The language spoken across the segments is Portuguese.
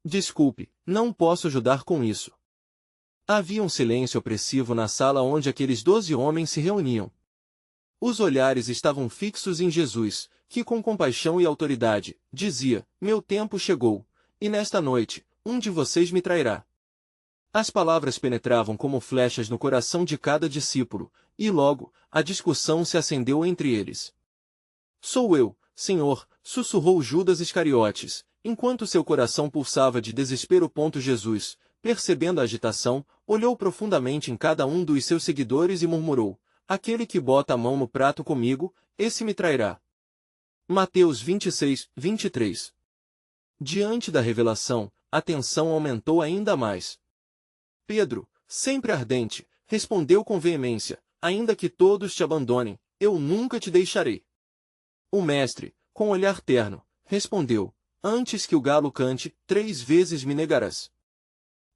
Desculpe, não posso ajudar com isso. Havia um silêncio opressivo na sala onde aqueles 12 homens se reuniam. Os olhares estavam fixos em Jesus, que com compaixão e autoridade, dizia: meu tempo chegou, e nesta noite, um de vocês me trairá. As palavras penetravam como flechas no coração de cada discípulo, e logo, a discussão se acendeu entre eles. Sou eu, Senhor, sussurrou Judas Iscariotes, enquanto seu coração pulsava de desespero. Jesus, percebendo a agitação, olhou profundamente em cada um dos seus seguidores e murmurou: aquele que bota a mão no prato comigo, esse me trairá. Mateus 26, 23. Diante da revelação, a tensão aumentou ainda mais. Pedro, sempre ardente, respondeu com veemência: ainda que todos te abandonem, eu nunca te deixarei. O mestre, com olhar terno, respondeu: antes que o galo cante, 3 vezes me negarás.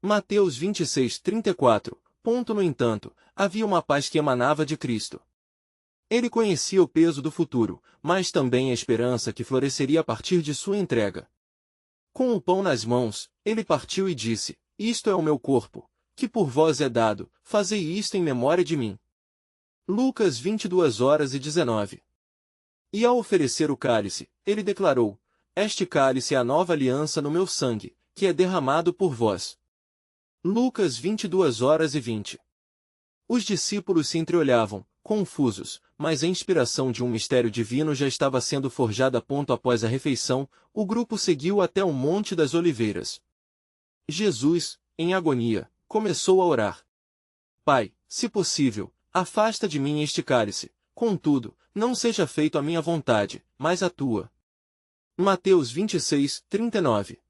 Mateus 26, 34. No entanto, havia uma paz que emanava de Cristo. Ele conhecia o peso do futuro, mas também a esperança que floresceria a partir de sua entrega. Com o pão nas mãos, ele partiu e disse: isto é o meu corpo, que por vós é dado, fazei isto em memória de mim. Lucas 22:19. E ao oferecer o cálice, ele declarou: este cálice é a nova aliança no meu sangue, que é derramado por vós. Lucas 22:20. Os discípulos se entreolhavam, confusos, mas a inspiração de um mistério divino já estava sendo forjada. Após a refeição, o grupo seguiu até o Monte das Oliveiras. Jesus, em agonia, começou a orar. Pai, se possível, afasta de mim este cálice, contudo, não seja feito a minha vontade, mas a tua. Mateus 26, 39.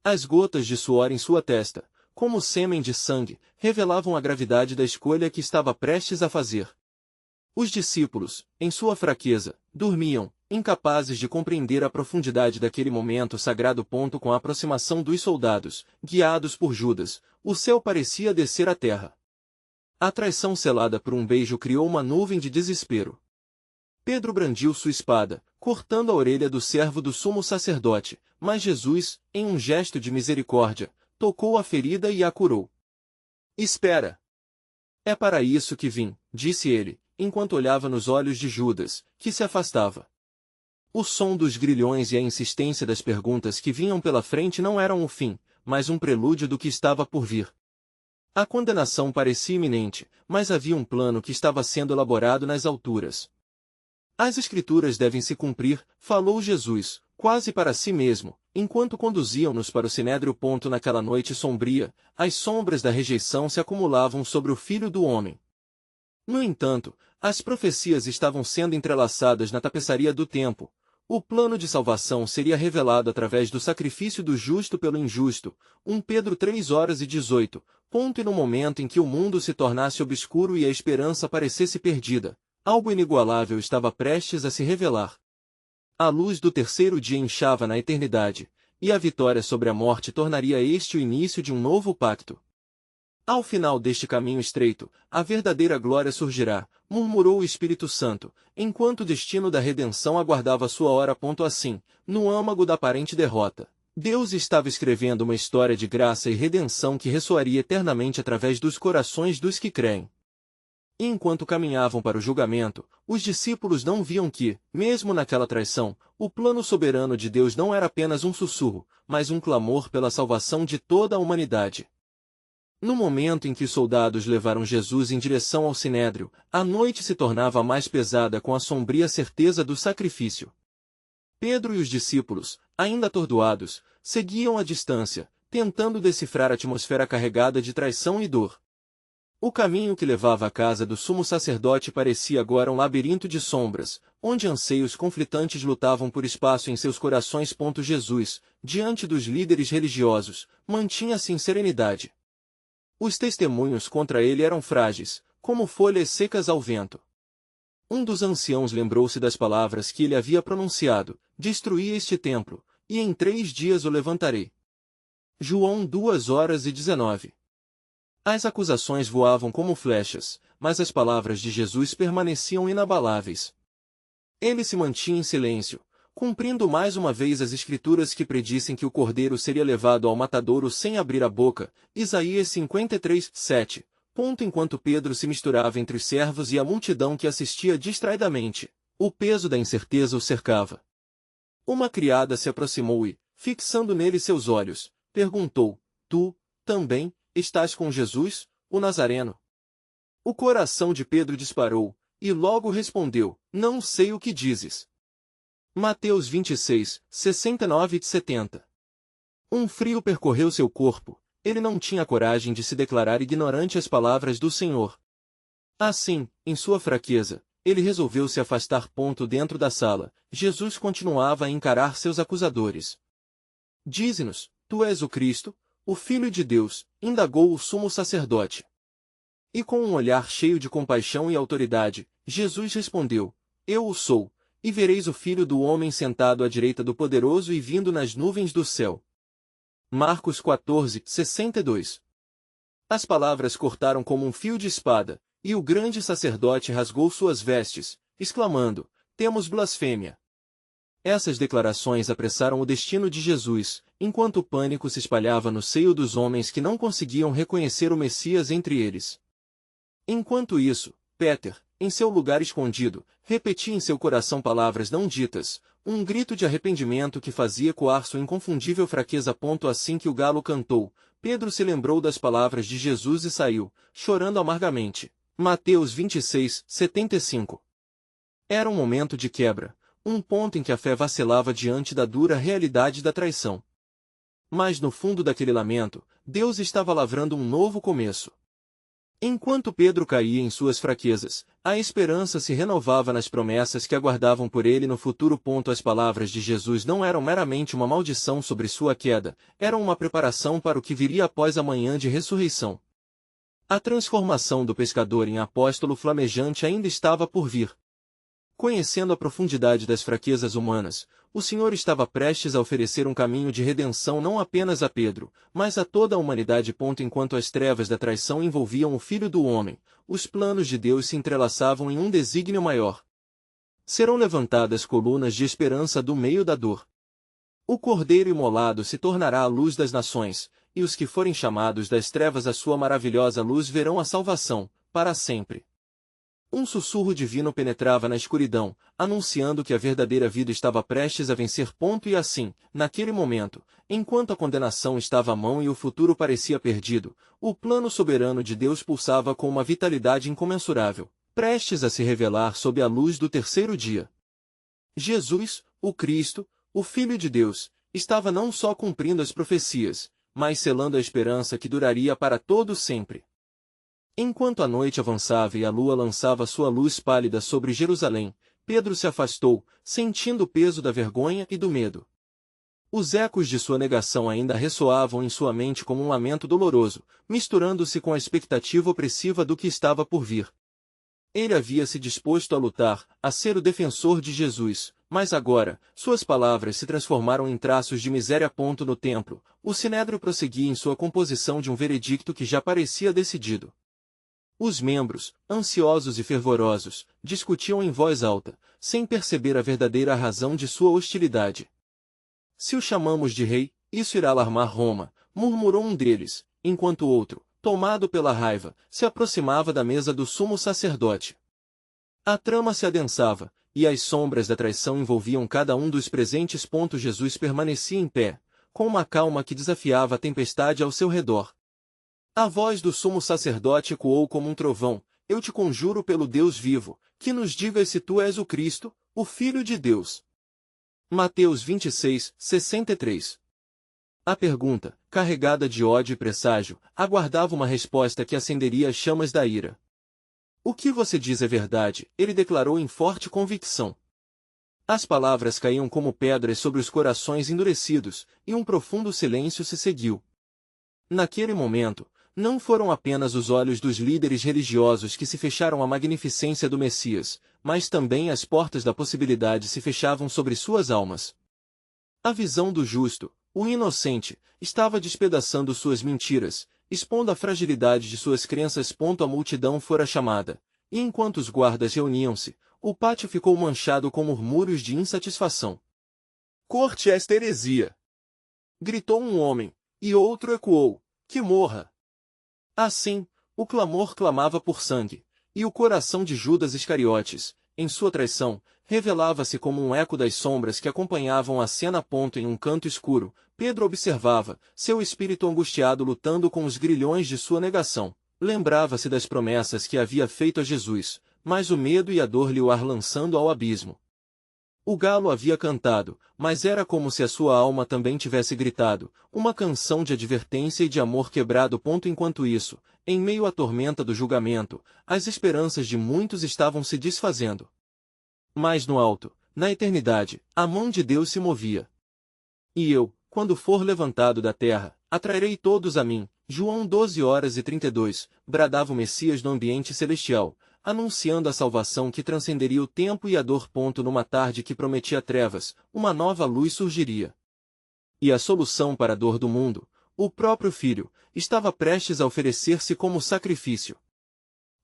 As gotas de suor em sua testa, como sêmen de sangue, revelavam a gravidade da escolha que estava prestes a fazer. Os discípulos, em sua fraqueza, dormiam, incapazes de compreender a profundidade daquele momento sagrado. Com a aproximação dos soldados, guiados por Judas, o céu parecia descer à terra. A traição selada por um beijo criou uma nuvem de desespero. Pedro brandiu sua espada, cortando a orelha do servo do sumo sacerdote, mas Jesus, em um gesto de misericórdia, tocou a ferida e a curou. Espera! É para isso que vim, disse ele, enquanto olhava nos olhos de Judas, que se afastava. O som dos grilhões e a insistência das perguntas que vinham pela frente não eram o fim, mas um prelúdio do que estava por vir. A condenação parecia iminente, mas havia um plano que estava sendo elaborado nas alturas. As Escrituras devem se cumprir, falou Jesus, quase para si mesmo, enquanto conduziam-nos para o Sinédrio. Naquela noite sombria, as sombras da rejeição se acumulavam sobre o Filho do Homem. No entanto, as profecias estavam sendo entrelaçadas na tapeçaria do tempo. O plano de salvação seria revelado através do sacrifício do justo pelo injusto. 1 Pedro 3:18. E no momento em que o mundo se tornasse obscuro e a esperança parecesse perdida, algo inigualável estava prestes a se revelar. A luz do terceiro dia inchava na eternidade, e a vitória sobre a morte tornaria este o início de um novo pacto. Ao final deste caminho estreito, a verdadeira glória surgirá, murmurou o Espírito Santo, enquanto o destino da redenção aguardava sua hora. Assim, no âmago da aparente derrota, Deus estava escrevendo uma história de graça e redenção que ressoaria eternamente através dos corações dos que creem. E enquanto caminhavam para o julgamento, os discípulos não viam que, mesmo naquela traição, o plano soberano de Deus não era apenas um sussurro, mas um clamor pela salvação de toda a humanidade. No momento em que os soldados levaram Jesus em direção ao Sinédrio, a noite se tornava mais pesada com a sombria certeza do sacrifício. Pedro e os discípulos, ainda atordoados, seguiam à distância, tentando decifrar a atmosfera carregada de traição e dor. O caminho que levava à casa do sumo sacerdote parecia agora um labirinto de sombras, onde anseios conflitantes lutavam por espaço em seus corações. Jesus, diante dos líderes religiosos, mantinha-se em serenidade. Os testemunhos contra ele eram frágeis, como folhas secas ao vento. Um dos anciãos lembrou-se das palavras que ele havia pronunciado: destruí este templo, e em 3 dias o levantarei. João 2:19. As acusações voavam como flechas, mas as palavras de Jesus permaneciam inabaláveis. Ele se mantinha em silêncio, cumprindo mais uma vez as escrituras que predissem que o cordeiro seria levado ao matadouro sem abrir a boca, Isaías 53, 7. Enquanto Pedro se misturava entre os servos e a multidão que assistia distraidamente, o peso da incerteza o cercava. Uma criada se aproximou e, fixando nele seus olhos, perguntou: Tu, também, estás com Jesus, o Nazareno? O coração de Pedro disparou, e logo respondeu: Não sei o que dizes. Mateus 26, 69 e 70. Um frio percorreu seu corpo, ele não tinha coragem de se declarar ignorante às palavras do Senhor. Assim, em sua fraqueza, ele resolveu se afastar. Dentro da sala, Jesus continuava a encarar seus acusadores. Dize-nos, tu és o Cristo, o Filho de Deus, indagou o sumo sacerdote. E com um olhar cheio de compaixão e autoridade, Jesus respondeu: Eu o sou, e vereis o Filho do Homem sentado à direita do Poderoso e vindo nas nuvens do céu. Marcos 14, 62. As palavras cortaram como um fio de espada, e o grande sacerdote rasgou suas vestes, exclamando: Temos blasfêmia. Essas declarações apressaram o destino de Jesus, enquanto o pânico se espalhava no seio dos homens que não conseguiam reconhecer o Messias entre eles. Enquanto isso, Péter, em seu lugar escondido, repetia em seu coração palavras não ditas, um grito de arrependimento que fazia ecoar sua inconfundível fraqueza. Assim que o galo cantou, Pedro se lembrou das palavras de Jesus e saiu, chorando amargamente. Mateus 26, 75. Era um momento de quebra, um ponto em que a fé vacilava diante da dura realidade da traição. Mas no fundo daquele lamento, Deus estava lavrando um novo começo. Enquanto Pedro caía em suas fraquezas, a esperança se renovava nas promessas que aguardavam por ele no futuro. As palavras de Jesus não eram meramente uma maldição sobre sua queda, eram uma preparação para o que viria após a manhã de ressurreição. A transformação do pescador em apóstolo flamejante ainda estava por vir. Conhecendo a profundidade das fraquezas humanas, o Senhor estava prestes a oferecer um caminho de redenção não apenas a Pedro, mas a toda a humanidade. Enquanto as trevas da traição envolviam o Filho do Homem, os planos de Deus se entrelaçavam em um desígnio maior. Serão levantadas colunas de esperança do meio da dor. O Cordeiro imolado se tornará a luz das nações, e os que forem chamados das trevas à sua maravilhosa luz verão a salvação, para sempre. Um sussurro divino penetrava na escuridão, anunciando que a verdadeira vida estava prestes a vencer. E assim, naquele momento, enquanto a condenação estava à mão e o futuro parecia perdido, o plano soberano de Deus pulsava com uma vitalidade incomensurável, prestes a se revelar sob a luz do terceiro dia. Jesus, o Cristo, o Filho de Deus, estava não só cumprindo as profecias, mas selando a esperança que duraria para todo sempre. Enquanto a noite avançava e a lua lançava sua luz pálida sobre Jerusalém, Pedro se afastou, sentindo o peso da vergonha e do medo. Os ecos de sua negação ainda ressoavam em sua mente como um lamento doloroso, misturando-se com a expectativa opressiva do que estava por vir. Ele havia se disposto a lutar, a ser o defensor de Jesus, mas agora, suas palavras se transformaram em traços de miséria. No templo, o sinédrio prosseguia em sua composição de um veredicto que já parecia decidido. Os membros, ansiosos e fervorosos, discutiam em voz alta, sem perceber a verdadeira razão de sua hostilidade. Se o chamamos de rei, isso irá alarmar Roma, murmurou um deles, enquanto o outro, tomado pela raiva, se aproximava da mesa do sumo sacerdote. A trama se adensava, e as sombras da traição envolviam cada um dos presentes. Jesus permanecia em pé, com uma calma que desafiava a tempestade ao seu redor. A voz do sumo sacerdote ecoou como um trovão: Eu te conjuro pelo Deus vivo, que nos digas se tu és o Cristo, o Filho de Deus. Mateus 26, 63. A pergunta, carregada de ódio e presságio, aguardava uma resposta que acenderia as chamas da ira. O que você diz é verdade, ele declarou em forte convicção. As palavras caíam como pedras sobre os corações endurecidos, e um profundo silêncio se seguiu. Naquele momento, não foram apenas os olhos dos líderes religiosos que se fecharam à magnificência do Messias, mas também as portas da possibilidade se fechavam sobre suas almas. A visão do justo, o inocente, estava despedaçando suas mentiras, expondo a fragilidade de suas crenças. A multidão fora chamada, e enquanto os guardas reuniam-se, o pátio ficou manchado com murmúrios de insatisfação. Corte esta heresia! Gritou um homem, e outro ecoou, que morra! Assim, o clamor clamava por sangue, e o coração de Judas Iscariotes, em sua traição, revelava-se como um eco das sombras que acompanhavam a cena. Em um canto escuro, Pedro observava, seu espírito angustiado lutando com os grilhões de sua negação. Lembrava-se das promessas que havia feito a Jesus, mas o medo e a dor lhe o lançando ao abismo. O galo havia cantado, mas era como se a sua alma também tivesse gritado, uma canção de advertência e de amor quebrado. Enquanto isso, em meio à tormenta do julgamento, as esperanças de muitos estavam se desfazendo. Mas no alto, na eternidade, a mão de Deus se movia. E eu, quando for levantado da terra, atrairei todos a mim. João 12:32, bradava o Messias no ambiente celestial, anunciando a salvação que transcenderia o tempo e a dor. Numa tarde que prometia trevas, uma nova luz surgiria. E a solução para a dor do mundo, o próprio Filho, estava prestes a oferecer-se como sacrifício.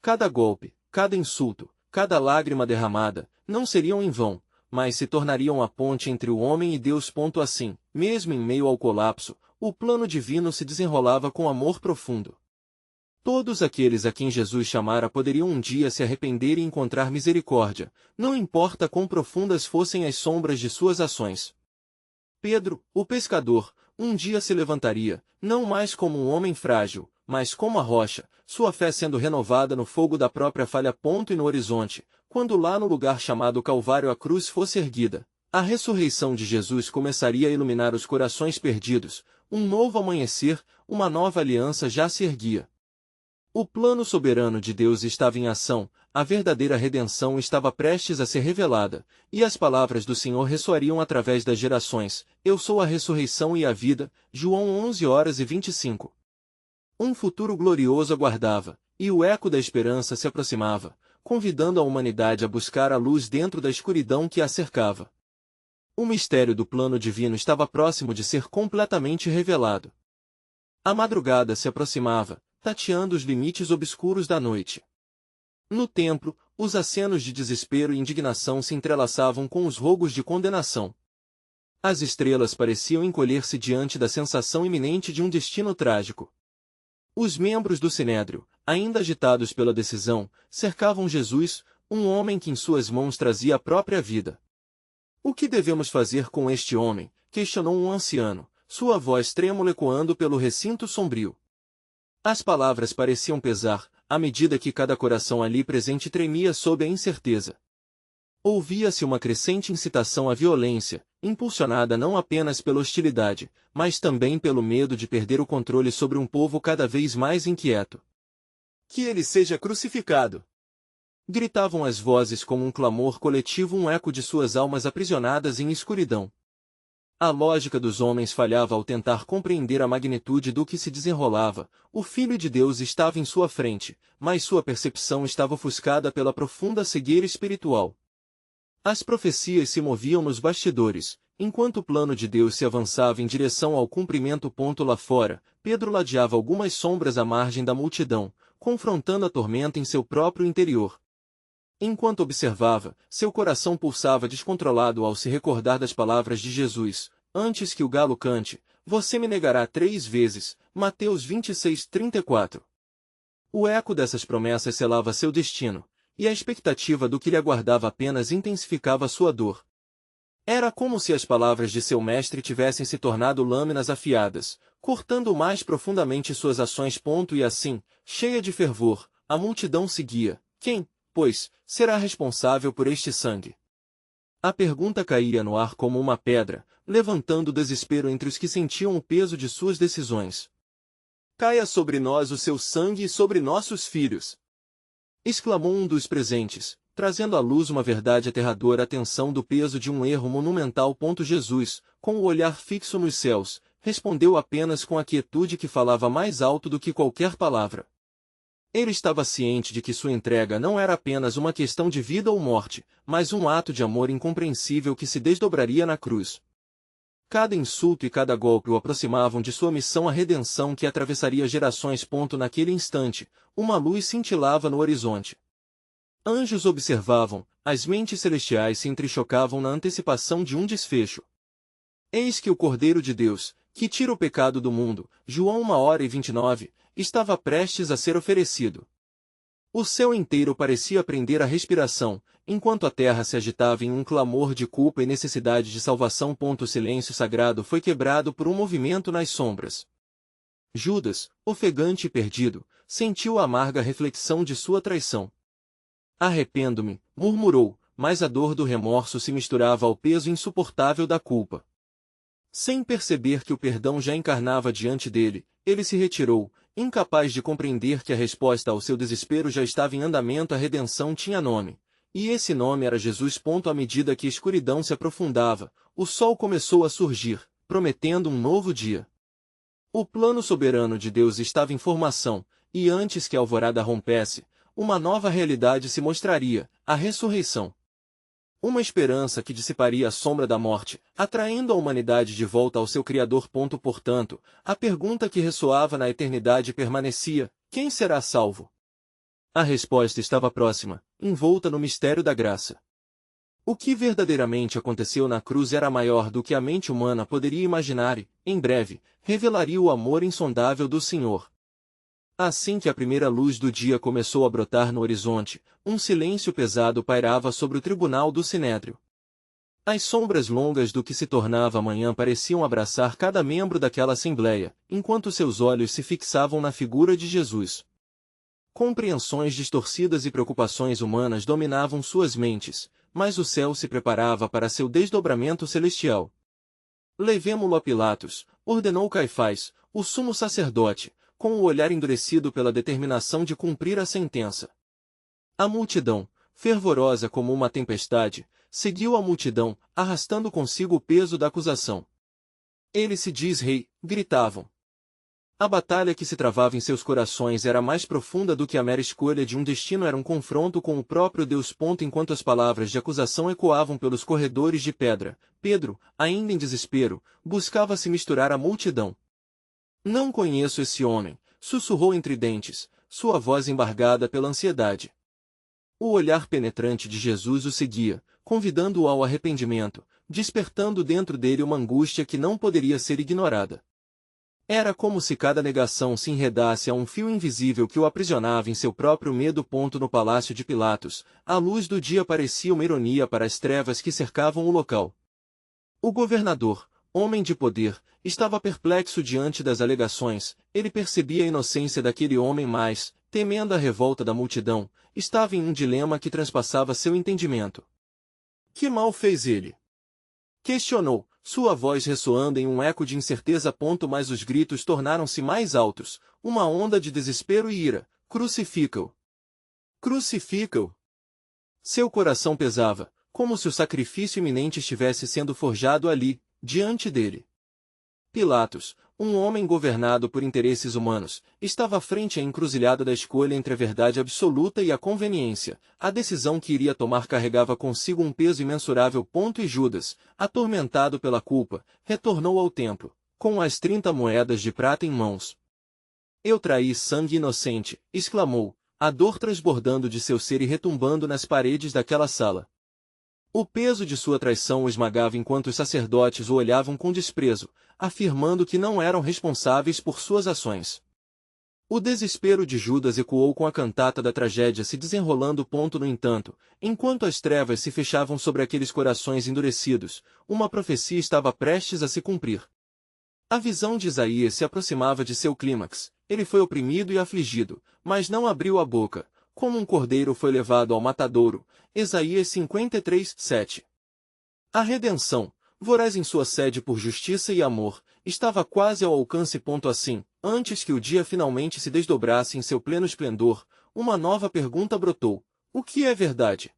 Cada golpe, cada insulto, cada lágrima derramada, não seriam em vão, mas se tornariam a ponte entre o homem e Deus. Assim, mesmo em meio ao colapso, o plano divino se desenrolava com amor profundo. Todos aqueles a quem Jesus chamara poderiam um dia se arrepender e encontrar misericórdia, não importa quão profundas fossem as sombras de suas ações. Pedro, o pescador, um dia se levantaria, não mais como um homem frágil, mas como a rocha, sua fé sendo renovada no fogo da própria falha. E no horizonte, quando lá no lugar chamado Calvário a cruz fosse erguida, a ressurreição de Jesus começaria a iluminar os corações perdidos, um novo amanhecer, uma nova aliança já se erguia. O plano soberano de Deus estava em ação, a verdadeira redenção estava prestes a ser revelada, e as palavras do Senhor ressoariam através das gerações: Eu sou a ressurreição e a vida. João 11:25. Um futuro glorioso aguardava, e o eco da esperança se aproximava, convidando a humanidade a buscar a luz dentro da escuridão que a cercava. O mistério do plano divino estava próximo de ser completamente revelado. A madrugada se aproximava, tateando os limites obscuros da noite. No templo, os acenos de desespero e indignação se entrelaçavam com os rogos de condenação. As estrelas pareciam encolher-se diante da sensação iminente de um destino trágico. Os membros do Sinédrio, ainda agitados pela decisão, cercavam Jesus, um homem que em suas mãos trazia a própria vida. O que devemos fazer com este homem? Questionou um anciano, sua voz trêmula ecoando pelo recinto sombrio. As palavras pareciam pesar, à medida que cada coração ali presente tremia sob a incerteza. Ouvia-se uma crescente incitação à violência, impulsionada não apenas pela hostilidade, mas também pelo medo de perder o controle sobre um povo cada vez mais inquieto. Que ele seja crucificado! Gritavam as vozes como um clamor coletivo, um eco de suas almas aprisionadas em escuridão. A lógica dos homens falhava ao tentar compreender a magnitude do que se desenrolava. O Filho de Deus estava em sua frente, mas sua percepção estava ofuscada pela profunda cegueira espiritual. As profecias se moviam nos bastidores, enquanto o plano de Deus se avançava em direção ao cumprimento. Lá fora, Pedro ladeava algumas sombras à margem da multidão, confrontando a tormenta em seu próprio interior. Enquanto observava, seu coração pulsava descontrolado ao se recordar das palavras de Jesus: Antes que o galo cante, você me negará 3 vezes. Mateus 26:34. O eco dessas promessas selava seu destino, e a expectativa do que lhe aguardava apenas intensificava sua dor. Era como se as palavras de seu mestre tivessem se tornado lâminas afiadas, cortando mais profundamente suas ações. E assim, cheia de fervor, a multidão seguia: Quem, pois, será responsável por este sangue? A pergunta caía no ar como uma pedra, levantando desespero entre os que sentiam o peso de suas decisões. Caia sobre nós o seu sangue e sobre nossos filhos! Exclamou um dos presentes, trazendo à luz uma verdade aterradora, a tensão do peso de um erro monumental. Jesus, com o olhar fixo nos céus, respondeu apenas com a quietude que falava mais alto do que qualquer palavra. Ele estava ciente de que sua entrega não era apenas uma questão de vida ou morte, mas um ato de amor incompreensível que se desdobraria na cruz. Cada insulto e cada golpe o aproximavam de sua missão, a redenção que atravessaria gerações. Naquele instante, uma luz cintilava no horizonte. Anjos observavam, as mentes celestiais se entrechocavam na antecipação de um desfecho. Eis que o Cordeiro de Deus, que tira o pecado do mundo, João 1h29, estava prestes a ser oferecido. O céu inteiro parecia prender a respiração, enquanto a terra se agitava em um clamor de culpa e necessidade de salvação. O silêncio sagrado foi quebrado por um movimento nas sombras. Judas, ofegante e perdido, sentiu a amarga reflexão de sua traição. Arrependo-me, murmurou, mas a dor do remorso se misturava ao peso insuportável da culpa. Sem perceber que o perdão já encarnava diante dele, ele se retirou, incapaz de compreender que a resposta ao seu desespero já estava em andamento. A redenção tinha nome. E esse nome era Jesus. À medida que a escuridão se aprofundava, o sol começou a surgir, prometendo um novo dia. O plano soberano de Deus estava em formação, e antes que a alvorada rompesse, uma nova realidade se mostraria, a ressurreição. Uma esperança que dissiparia a sombra da morte, atraindo a humanidade de volta ao seu Criador. Portanto, a pergunta que ressoava na eternidade permanecia: quem será salvo? A resposta estava próxima, envolta no mistério da graça. O que verdadeiramente aconteceu na cruz era maior do que a mente humana poderia imaginar e, em breve, revelaria o amor insondável do Senhor. Assim que a primeira luz do dia começou a brotar no horizonte, um silêncio pesado pairava sobre o tribunal do Sinédrio. As sombras longas do que se tornava a manhã pareciam abraçar cada membro daquela assembleia, enquanto seus olhos se fixavam na figura de Jesus. Compreensões distorcidas e preocupações humanas dominavam suas mentes, mas o céu se preparava para seu desdobramento celestial. Levemo-lo a Pilatos, ordenou Caifás, o sumo sacerdote, com o olhar endurecido pela determinação de cumprir a sentença. A multidão, fervorosa como uma tempestade, seguiu a multidão, arrastando consigo o peso da acusação. Ele se diz rei, gritavam. A batalha que se travava em seus corações era mais profunda do que a mera escolha de um destino. Era um confronto com o próprio Deus. Enquanto as palavras de acusação ecoavam pelos corredores de pedra, Pedro, ainda em desespero, buscava se misturar à multidão. Não conheço esse homem, sussurrou entre dentes, sua voz embargada pela ansiedade. O olhar penetrante de Jesus o seguia, convidando-o ao arrependimento, despertando dentro dele uma angústia que não poderia ser ignorada. Era como se cada negação se enredasse a um fio invisível que o aprisionava em seu próprio medo. No palácio de Pilatos, a luz do dia parecia uma ironia para as trevas que cercavam o local. O governador, homem de poder, estava perplexo diante das alegações. Ele percebia a inocência daquele homem, mas, temendo a revolta da multidão, estava em um dilema que transpassava seu entendimento. Que mal fez ele? Questionou, sua voz ressoando em um eco de incerteza. Mas os gritos tornaram-se mais altos, uma onda de desespero e ira. Crucifica-o! Crucifica-o! Seu coração pesava, como se o sacrifício iminente estivesse sendo forjado ali, diante dele. Pilatos, um homem governado por interesses humanos, estava frente à encruzilhada da escolha entre a verdade absoluta e a conveniência. A decisão que iria tomar carregava consigo um peso imensurável. E Judas, atormentado pela culpa, retornou ao templo, com as 30 moedas de prata em mãos. Eu traí sangue inocente, exclamou, a dor transbordando de seu ser e retumbando nas paredes daquela sala. O peso de sua traição o esmagava enquanto os sacerdotes o olhavam com desprezo, afirmando que não eram responsáveis por suas ações. O desespero de Judas ecoou com a cantata da tragédia se desenrolando. No entanto, enquanto as trevas se fechavam sobre aqueles corações endurecidos, uma profecia estava prestes a se cumprir. A visão de Isaías se aproximava de seu clímax. Ele foi oprimido e afligido, mas não abriu a boca. Como um cordeiro foi levado ao matadouro. Isaías 53:7. A redenção, voraz em sua sede por justiça e amor, estava quase ao alcance. Assim, antes que o dia finalmente se desdobrasse em seu pleno esplendor, uma nova pergunta brotou: o que é verdade?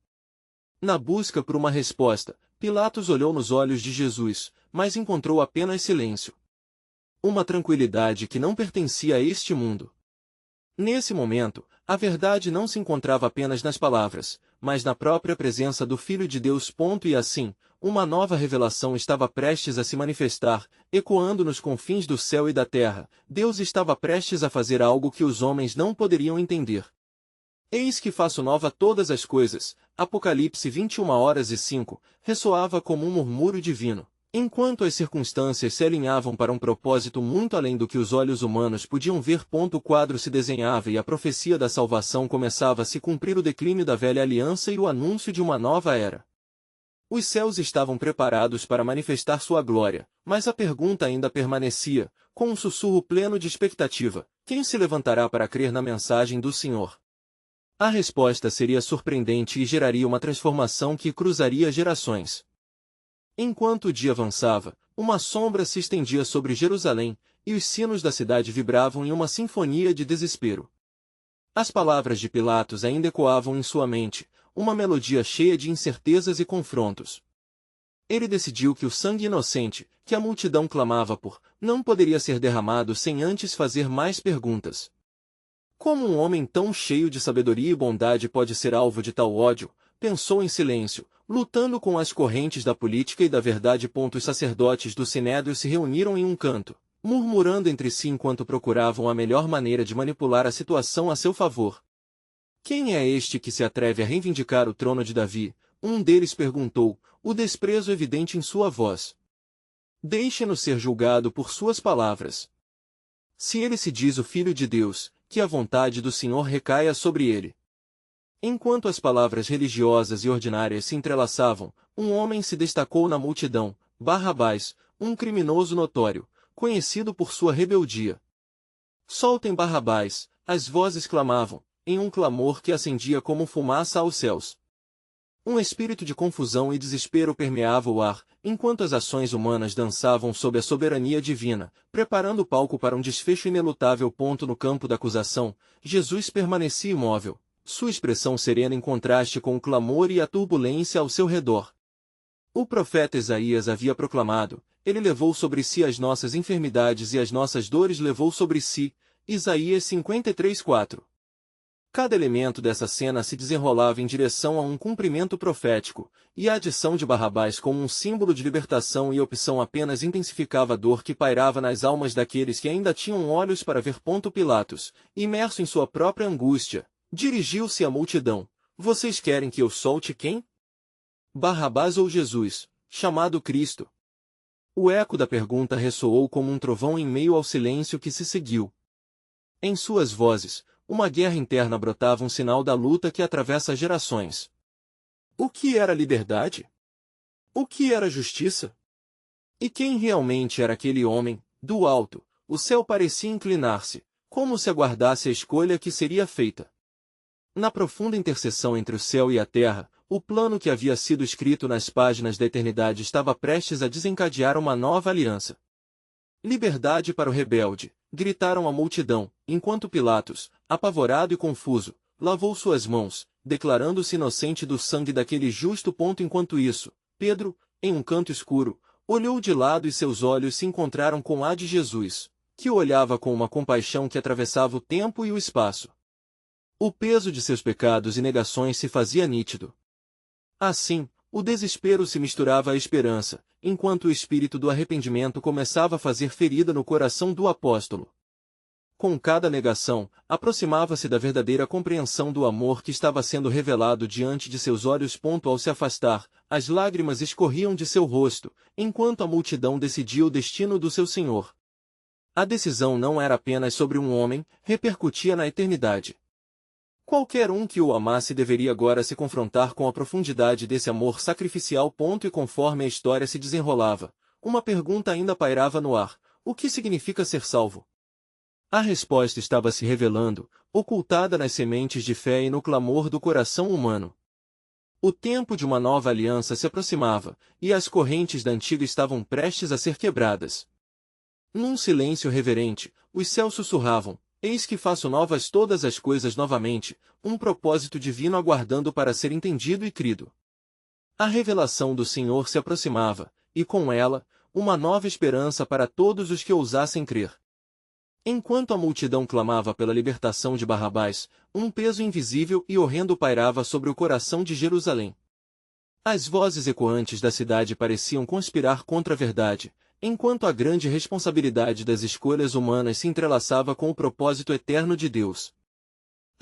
Na busca por uma resposta, Pilatos olhou nos olhos de Jesus, mas encontrou apenas silêncio. Uma tranquilidade que não pertencia a este mundo. Nesse momento, a verdade não se encontrava apenas nas palavras, mas na própria presença do Filho de Deus. E assim, uma nova revelação estava prestes a se manifestar, ecoando nos confins do céu e da terra. Deus estava prestes a fazer algo que os homens não poderiam entender. Eis que faço nova todas as coisas. Apocalipse 21:05, ressoava como um murmúrio divino. Enquanto as circunstâncias se alinhavam para um propósito muito além do que os olhos humanos podiam ver, o quadro se desenhava e a profecia da salvação começava a se cumprir, o declínio da velha aliança e o anúncio de uma nova era. Os céus estavam preparados para manifestar sua glória, mas a pergunta ainda permanecia, com um sussurro pleno de expectativa: quem se levantará para crer na mensagem do Senhor? A resposta seria surpreendente e geraria uma transformação que cruzaria gerações. Enquanto o dia avançava, uma sombra se estendia sobre Jerusalém, e os sinos da cidade vibravam em uma sinfonia de desespero. As palavras de Pilatos ainda ecoavam em sua mente, uma melodia cheia de incertezas e confrontos. Ele decidiu que o sangue inocente, que a multidão clamava por, não poderia ser derramado sem antes fazer mais perguntas. Como um homem tão cheio de sabedoria e bondade pode ser alvo de tal ódio? Pensou em silêncio, lutando com as correntes da política e da verdade. Os sacerdotes do Sinédrio se reuniram em um canto, murmurando entre si enquanto procuravam a melhor maneira de manipular a situação a seu favor. Quem é este que se atreve a reivindicar o trono de Davi? Um deles perguntou, o desprezo evidente em sua voz. Deixe-nos ser julgado por suas palavras. Se ele se diz o Filho de Deus, que a vontade do Senhor recaia sobre ele. Enquanto as palavras religiosas e ordinárias se entrelaçavam, um homem se destacou na multidão, Barrabás, um criminoso notório, conhecido por sua rebeldia. Soltem Barrabás, as vozes clamavam, em um clamor que ascendia como fumaça aos céus. Um espírito de confusão e desespero permeava o ar, enquanto as ações humanas dançavam sob a soberania divina, preparando o palco para um desfecho inelutável. No campo da acusação, Jesus permanecia imóvel, sua expressão serena em contraste com o clamor e a turbulência ao seu redor. O profeta Isaías havia proclamado, ele levou sobre si as nossas enfermidades e as nossas dores levou sobre si, Isaías 53:4. Cada elemento dessa cena se desenrolava em direção a um cumprimento profético, e a adição de Barrabás como um símbolo de libertação e opção apenas intensificava a dor que pairava nas almas daqueles que ainda tinham olhos para ver. Pilatos, imerso em sua própria angústia, dirigiu-se à multidão: vocês querem que eu solte quem? Barrabás ou Jesus, chamado Cristo? O eco da pergunta ressoou como um trovão em meio ao silêncio que se seguiu. Em suas vozes, uma guerra interna brotava, um sinal da luta que atravessa gerações. O que era liberdade? O que era justiça? E quem realmente era aquele homem? Do alto, o céu parecia inclinar-se, como se aguardasse a escolha que seria feita. Na profunda interseção entre o céu e a terra, o plano que havia sido escrito nas páginas da eternidade estava prestes a desencadear uma nova aliança. Liberdade para o rebelde, gritaram a multidão, enquanto Pilatos, apavorado e confuso, lavou suas mãos, declarando-se inocente do sangue daquele justo. Enquanto isso, Pedro, em um canto escuro, olhou de lado e seus olhos se encontraram com a de Jesus, que o olhava com uma compaixão que atravessava o tempo e o espaço. O peso de seus pecados e negações se fazia nítido. Assim, o desespero se misturava à esperança, enquanto o espírito do arrependimento começava a fazer ferida no coração do apóstolo. Com cada negação, aproximava-se da verdadeira compreensão do amor que estava sendo revelado diante de seus olhos. Ao se afastar, as lágrimas escorriam de seu rosto, enquanto a multidão decidia o destino do seu Senhor. A decisão não era apenas sobre um homem, repercutia na eternidade. Qualquer um que o amasse deveria agora se confrontar com a profundidade desse amor sacrificial. E conforme a história se desenrolava, uma pergunta ainda pairava no ar: o que significa ser salvo? A resposta estava se revelando, ocultada nas sementes de fé e no clamor do coração humano. O tempo de uma nova aliança se aproximava, e as correntes da antiga estavam prestes a ser quebradas. Num silêncio reverente, os céus sussurravam: eis que faço novas todas as coisas novamente, um propósito divino aguardando para ser entendido e crido. A revelação do Senhor se aproximava, e com ela, uma nova esperança para todos os que ousassem crer. Enquanto a multidão clamava pela libertação de Barrabás, um peso invisível e horrendo pairava sobre o coração de Jerusalém. As vozes ecoantes da cidade pareciam conspirar contra a verdade, enquanto a grande responsabilidade das escolhas humanas se entrelaçava com o propósito eterno de Deus.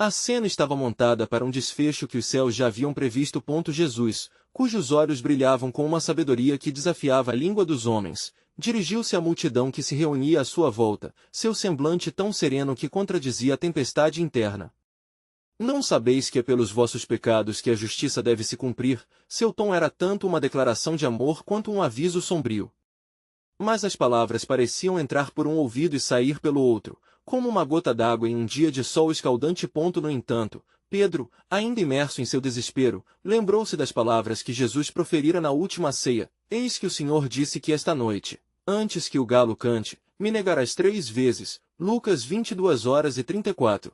A cena estava montada para um desfecho que os céus já haviam previsto. Jesus, cujos olhos brilhavam com uma sabedoria que desafiava a língua dos homens, dirigiu-se à multidão que se reunia à sua volta, seu semblante tão sereno que contradizia a tempestade interna. Não sabeis que é pelos vossos pecados que a justiça deve se cumprir? Seu tom era tanto uma declaração de amor quanto um aviso sombrio. Mas as palavras pareciam entrar por um ouvido e sair pelo outro, como uma gota d'água em um dia de sol escaldante. No entanto, Pedro, ainda imerso em seu desespero, lembrou-se das palavras que Jesus proferira na última ceia: Eis que o Senhor disse que esta noite, antes que o galo cante, me negarás 3 vezes. Lucas 22h34.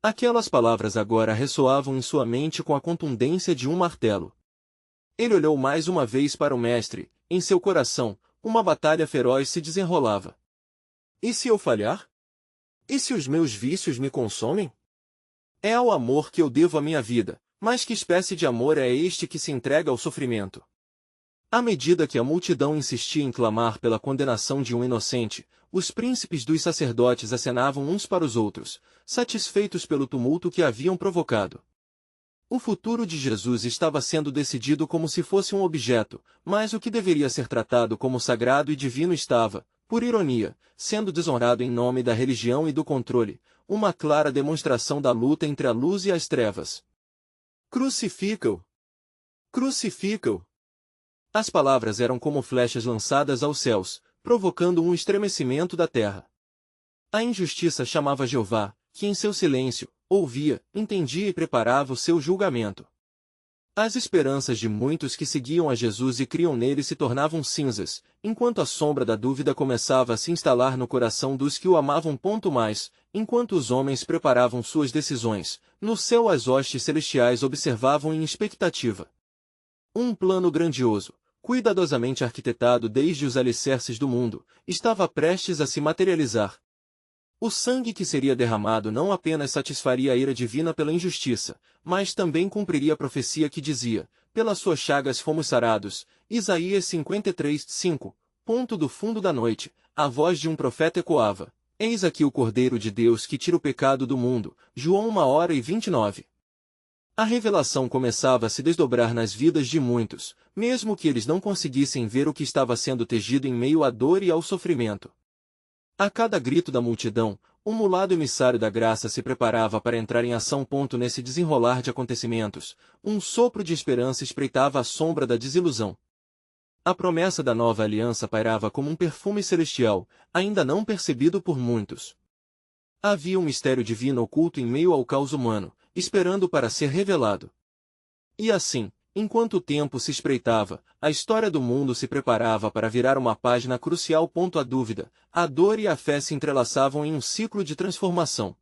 Aquelas palavras agora ressoavam em sua mente com a contundência de um martelo. Ele olhou mais uma vez para o Mestre. Em seu coração, uma batalha feroz se desenrolava. E se eu falhar? E se os meus vícios me consomem? É ao amor que eu devo a minha vida, mas que espécie de amor é este que se entrega ao sofrimento? À medida que a multidão insistia em clamar pela condenação de um inocente, os príncipes dos sacerdotes acenavam uns para os outros, satisfeitos pelo tumulto que haviam provocado. O futuro de Jesus estava sendo decidido como se fosse um objeto, mas o que deveria ser tratado como sagrado e divino estava, por ironia, sendo desonrado em nome da religião e do controle, uma clara demonstração da luta entre a luz e as trevas. Crucifica-o! Crucifica-o! As palavras eram como flechas lançadas aos céus, provocando um estremecimento da terra. A injustiça chamava Jeová, que em seu silêncio, ouvia, entendia e preparava o seu julgamento. As esperanças de muitos que seguiam a Jesus e criam nele se tornavam cinzas, enquanto a sombra da dúvida começava a se instalar no coração dos que o amavam. Mais, enquanto os homens preparavam suas decisões, no céu as hostes celestiais observavam em expectativa. Um plano grandioso, cuidadosamente arquitetado desde os alicerces do mundo, estava prestes a se materializar. O sangue que seria derramado não apenas satisfaria a ira divina pela injustiça, mas também cumpriria a profecia que dizia: pelas suas chagas fomos sarados. Isaías 53:5. Do fundo da noite, a voz de um profeta ecoava: Eis aqui o Cordeiro de Deus que tira o pecado do mundo. João 1h29. A revelação começava a se desdobrar nas vidas de muitos, mesmo que eles não conseguissem ver o que estava sendo tejido em meio à dor e ao sofrimento. A cada grito da multidão, um mulado emissário da graça se preparava para entrar em ação. Nesse desenrolar de acontecimentos, um sopro de esperança espreitava a sombra da desilusão. A promessa da nova aliança pairava como um perfume celestial, ainda não percebido por muitos. Havia um mistério divino oculto em meio ao caos humano, esperando para ser revelado. E assim, enquanto o tempo se espreitava, a história do mundo se preparava para virar uma página crucial. A dúvida, a dor e a fé se entrelaçavam em um ciclo de transformação.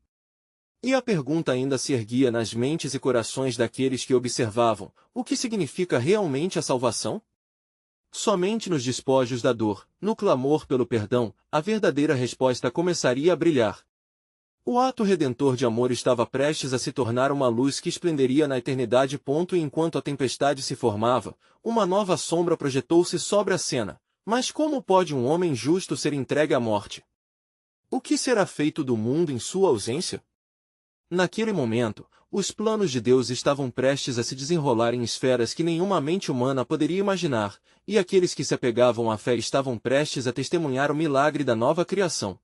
E a pergunta ainda se erguia nas mentes e corações daqueles que observavam: o que significa realmente a salvação? Somente nos despojos da dor, no clamor pelo perdão, a verdadeira resposta começaria a brilhar. O ato redentor de amor estava prestes a se tornar uma luz que esplenderia na eternidade. E enquanto a tempestade se formava, uma nova sombra projetou-se sobre a cena. Mas como pode um homem justo ser entregue à morte? O que será feito do mundo em sua ausência? Naquele momento, os planos de Deus estavam prestes a se desenrolar em esferas que nenhuma mente humana poderia imaginar, e aqueles que se apegavam à fé estavam prestes a testemunhar o milagre da nova criação.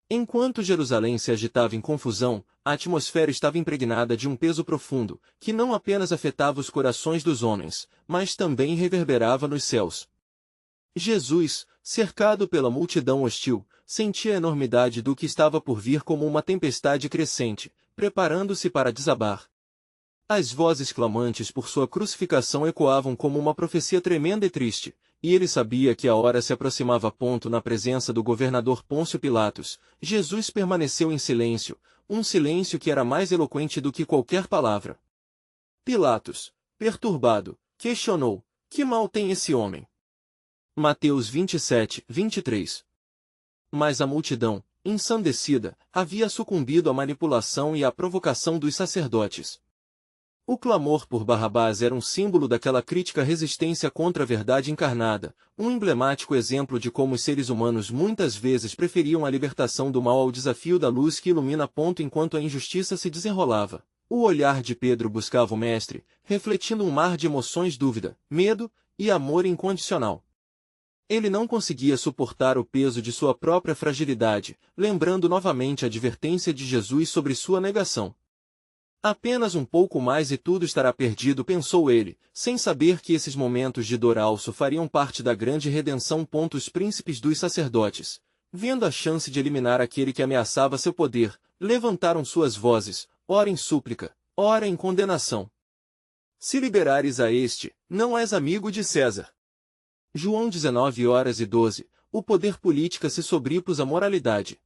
Enquanto Jerusalém se agitava em confusão, a atmosfera estava impregnada de um peso profundo, que não apenas afetava os corações dos homens, mas também reverberava nos céus. Jesus, cercado pela multidão hostil, sentia a enormidade do que estava por vir como uma tempestade crescente, preparando-se para desabar. As vozes clamantes por sua crucificação ecoavam como uma profecia tremenda e triste, e ele sabia que a hora se aproximava. Na presença do governador Pôncio Pilatos, Jesus permaneceu em silêncio, um silêncio que era mais eloquente do que qualquer palavra. Pilatos, perturbado, questionou: que mal tem esse homem? Mateus 27:23. Mas a multidão, ensandecida, havia sucumbido à manipulação e à provocação dos sacerdotes. O clamor por Barrabás era um símbolo daquela crítica resistência contra a verdade encarnada, um emblemático exemplo de como os seres humanos muitas vezes preferiam a libertação do mal ao desafio da luz que ilumina enquanto a injustiça se desenrolava. O olhar de Pedro buscava o Mestre, refletindo um mar de emoções, dúvida, medo e amor incondicional. Ele não conseguia suportar o peso de sua própria fragilidade, lembrando novamente a advertência de Jesus sobre sua negação. Apenas um pouco mais e tudo estará perdido, pensou ele, sem saber que esses momentos de dor alço fariam parte da grande redenção. Os príncipes dos sacerdotes, vendo a chance de eliminar aquele que ameaçava seu poder, levantaram suas vozes, ora em súplica, ora em condenação. Se liberares a este, não és amigo de César. João 19:12, o poder política se sobrepôs à moralidade.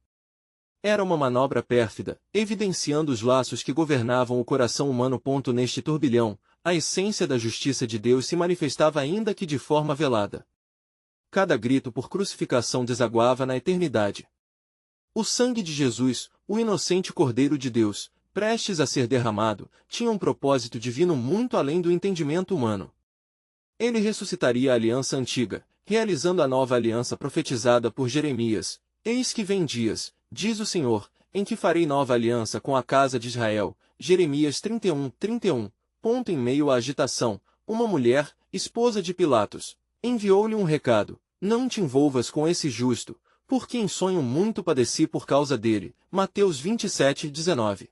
Era uma manobra pérfida, evidenciando os laços que governavam o coração humano. Neste turbilhão, a essência da justiça de Deus se manifestava, ainda que de forma velada. Cada grito por crucificação desaguava na eternidade. O sangue de Jesus, o inocente Cordeiro de Deus, prestes a ser derramado, tinha um propósito divino muito além do entendimento humano. Ele ressuscitaria a aliança antiga, realizando a nova aliança profetizada por Jeremias. Eis que vem dias, diz o Senhor, em que farei nova aliança com a casa de Israel. Jeremias 31:31. Em meio à agitação, uma mulher, esposa de Pilatos, enviou-lhe um recado: não te envolvas com esse justo, porque em sonho muito padeci por causa dele. Mateus 27:19.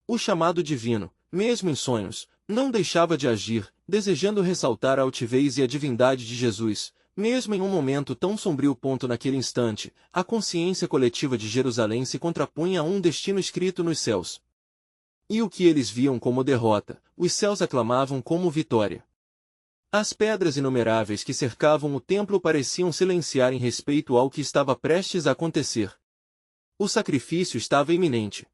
O chamado divino, mesmo em sonhos, não deixava de agir, desejando ressaltar a altivez e a divindade de Jesus. Mesmo em um momento tão sombrio. Naquele instante, a consciência coletiva de Jerusalém se contrapunha a um destino escrito nos céus. E o que eles viam como derrota, os céus aclamavam como vitória. As pedras inumeráveis que cercavam o templo pareciam silenciar em respeito ao que estava prestes a acontecer. O sacrifício estava iminente.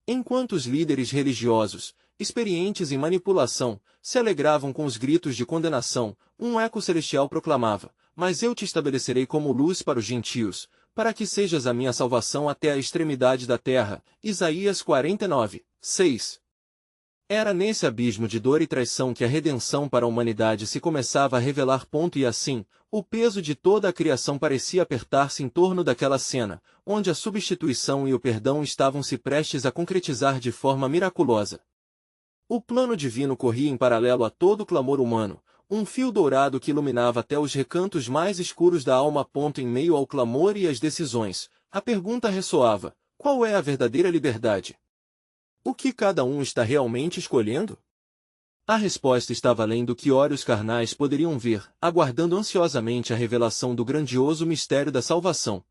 Enquanto os líderes religiosos, experientes em manipulação, se alegravam com os gritos de condenação, um eco celestial proclamava: mas eu te estabelecerei como luz para os gentios, para que sejas a minha salvação até a extremidade da terra. Isaías 49:6. Era nesse abismo de dor e traição que a redenção para a humanidade se começava a revelar. E assim, o peso de toda a criação parecia apertar-se em torno daquela cena, onde a substituição e o perdão estavam-se prestes a concretizar de forma miraculosa. O plano divino corria em paralelo a todo o clamor humano, um fio dourado que iluminava até os recantos mais escuros da alma. Em meio ao clamor e às decisões, a pergunta ressoava: qual é a verdadeira liberdade? O que cada um está realmente escolhendo? A resposta estava além do que olhos carnais poderiam ver, aguardando ansiosamente a revelação do grandioso mistério da salvação.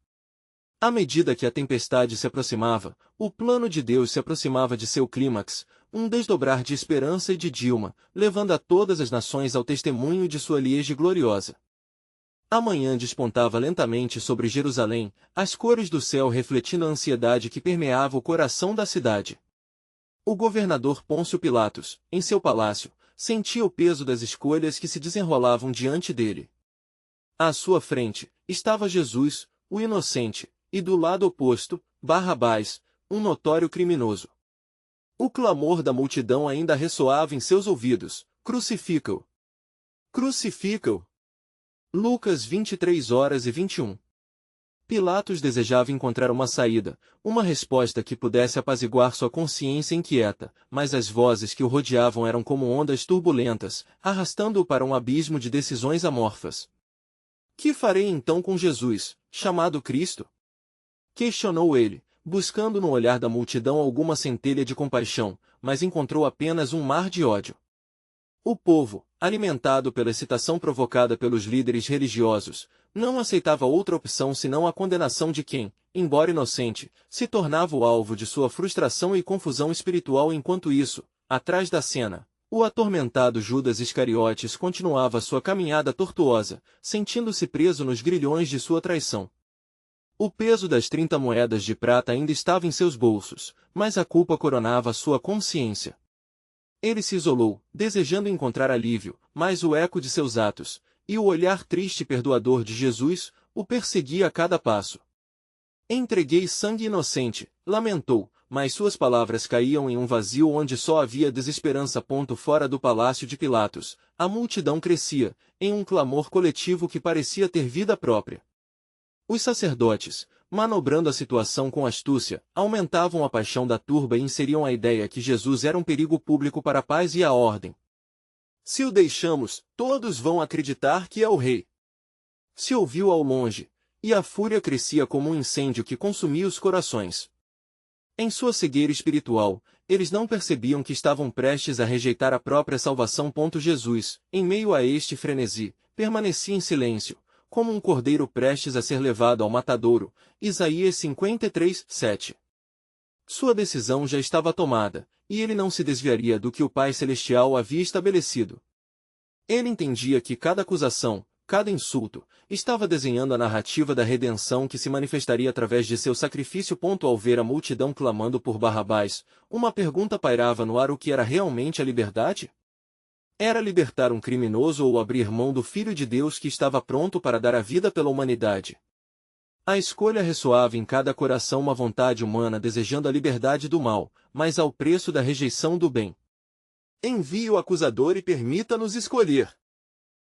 À medida que a tempestade se aproximava, o plano de Deus se aproximava de seu clímax, um desdobrar de esperança e de Dilma, levando a todas as nações ao testemunho de sua liege gloriosa. A manhã despontava lentamente sobre Jerusalém, as cores do céu refletindo a ansiedade que permeava o coração da cidade. O governador Pôncio Pilatos, em seu palácio, sentia o peso das escolhas que se desenrolavam diante dele. À sua frente, estava Jesus, o inocente, e do lado oposto, Barrabás, um notório criminoso. O clamor da multidão ainda ressoava em seus ouvidos: crucifica-o! Crucifica-o! Lucas 23:21. Pilatos desejava encontrar uma saída, uma resposta que pudesse apaziguar sua consciência inquieta, mas as vozes que o rodeavam eram como ondas turbulentas, arrastando-o para um abismo de decisões amorfas. Que farei então com Jesus, chamado Cristo? Questionou ele, buscando no olhar da multidão alguma centelha de compaixão, mas encontrou apenas um mar de ódio. O povo, alimentado pela excitação provocada pelos líderes religiosos, não aceitava outra opção senão a condenação de quem, embora inocente, se tornava o alvo de sua frustração e confusão espiritual. Enquanto isso, atrás da cena, o atormentado Judas Iscariotes continuava sua caminhada tortuosa, sentindo-se preso nos grilhões de sua traição. O peso das 30 moedas de prata ainda estava em seus bolsos, mas a culpa coronava sua consciência. Ele se isolou, desejando encontrar alívio, mas o eco de seus atos, e o olhar triste e perdoador de Jesus, o perseguia a cada passo. Entreguei sangue inocente, lamentou, mas suas palavras caíam em um vazio onde só havia desesperança. Fora do palácio de Pilatos, a multidão crescia, em um clamor coletivo que parecia ter vida própria. Os sacerdotes, manobrando a situação com astúcia, aumentavam a paixão da turba e inseriam a ideia que Jesus era um perigo público para a paz e a ordem. Se o deixamos, todos vão acreditar que é o rei. Se ouviu ao longe, e a fúria crescia como um incêndio que consumia os corações. Em sua cegueira espiritual, eles não percebiam que estavam prestes a rejeitar a própria salvação. Jesus, em meio a este frenesi, permanecia em silêncio, como um cordeiro prestes a ser levado ao matadouro. Isaías 53, 7. Sua decisão já estava tomada, e ele não se desviaria do que o Pai Celestial havia estabelecido. Ele entendia que cada acusação, cada insulto, estava desenhando a narrativa da redenção que se manifestaria através de seu sacrifício. Ao ver a multidão clamando por Barrabás, uma pergunta pairava no ar: o que era realmente a liberdade? Era libertar um criminoso ou abrir mão do Filho de Deus que estava pronto para dar a vida pela humanidade? A escolha ressoava em cada coração, uma vontade humana desejando a liberdade do mal, mas ao preço da rejeição do bem. Envie o acusador e permita-nos escolher.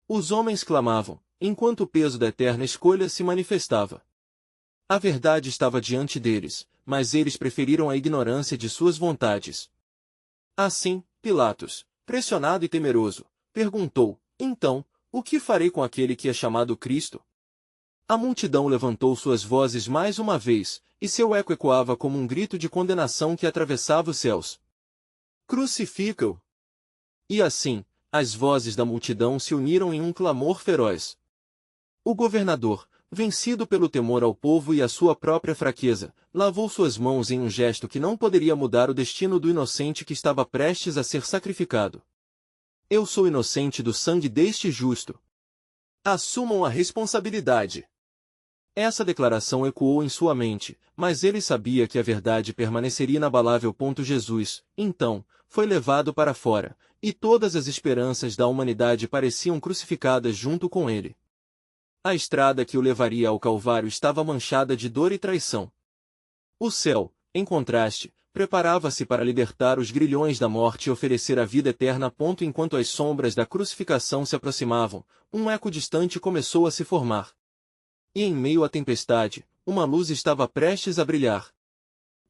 Os homens clamavam, enquanto o peso da eterna escolha se manifestava. A verdade estava diante deles, mas eles preferiram a ignorância de suas vontades. Assim, Pilatos, pressionado e temeroso, perguntou: então, o que farei com aquele que é chamado Cristo? A multidão levantou suas vozes mais uma vez, e seu eco ecoava como um grito de condenação que atravessava os céus. Crucifica-o! E assim, as vozes da multidão se uniram em um clamor feroz. O governador, vencido pelo temor ao povo e à sua própria fraqueza, lavou suas mãos em um gesto que não poderia mudar o destino do inocente que estava prestes a ser sacrificado. Eu sou inocente do sangue deste justo. Assumam a responsabilidade. Essa declaração ecoou em sua mente, mas ele sabia que a verdade permaneceria inabalável. Jesus, então, foi levado para fora, e todas as esperanças da humanidade pareciam crucificadas junto com ele. A estrada que o levaria ao Calvário estava manchada de dor e traição. O céu, em contraste, preparava-se para libertar os grilhões da morte e oferecer a vida eterna. Enquanto as sombras da crucificação se aproximavam, um eco distante começou a se formar. E em meio à tempestade, uma luz estava prestes a brilhar.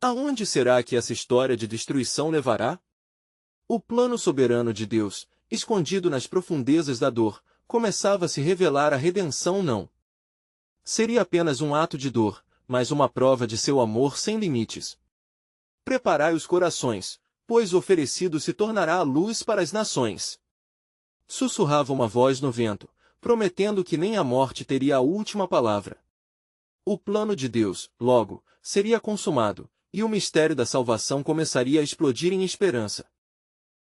Aonde será que essa história de destruição levará? O plano soberano de Deus, escondido nas profundezas da dor, começava a se revelar. A redenção não seria apenas um ato de dor, mas uma prova de seu amor sem limites. Preparai os corações, pois o oferecido se tornará a luz para as nações. Sussurrava uma voz no vento, prometendo que nem a morte teria a última palavra. O plano de Deus, logo, seria consumado, e o mistério da salvação começaria a explodir em esperança.